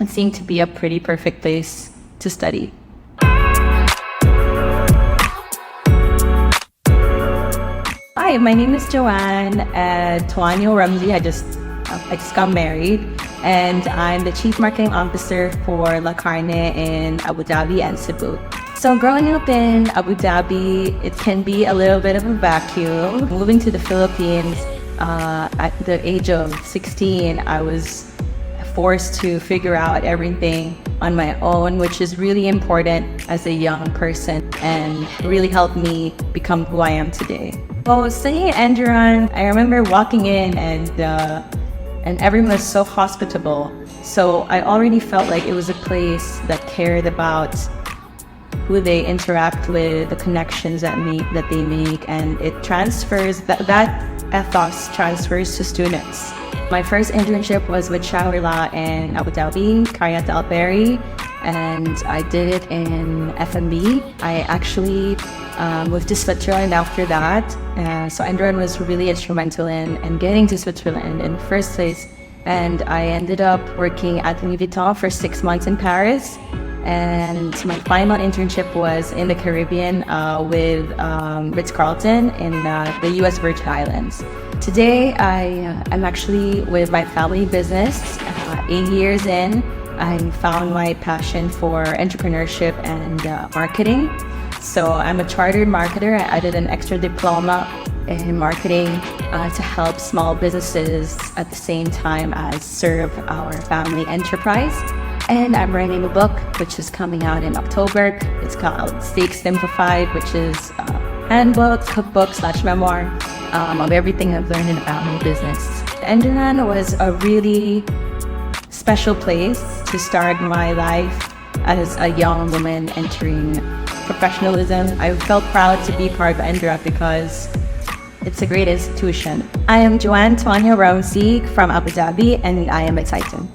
It seemed to be a pretty perfect place to study. Hi, my name is Joan Tuaño. I just got married, and I'm the Chief Marketing Officer for Carne in Abu Dhabi and Cebu. So growing up in Abu Dhabi, it can be a little bit of a vacuum. Moving to the Philippines at the age of 16, I was forced to figure out everything on my own, which is really important as a young person and really helped me become who I am today. Well, studying at Enderun, I remember walking in and everyone was so hospitable. So I already felt like it was a place that cared about who they interact with, the connections that they make, and it transfers, that ethos transfers to students. My first internship was with Shawarla in Abu Dhabi, Carne and I did it in F&B. I actually moved to Switzerland after that. So Enderun was really instrumental in getting to Switzerland in the first place. And I ended up working at Louis Vuitton for 6 months in Paris. And my final internship was in the Caribbean with Ritz-Carlton in the US Virgin Islands. Today, I'm actually with my family business. 8 years in, I found my passion for entrepreneurship and marketing. So I'm a chartered marketer. I did an extra diploma in marketing to help small businesses at the same time as serve our family enterprise. And I'm writing a book, which is coming out in October. It's called Steak Simplified, which is a handbook, cookbook / memoir of everything I've learned about my business. Enderun was a really special place to start my life as a young woman entering professionalism. I felt proud to be part of Enderun because it's a great institution. I am Joan Tuaño from Abu Dhabi, and I am excited.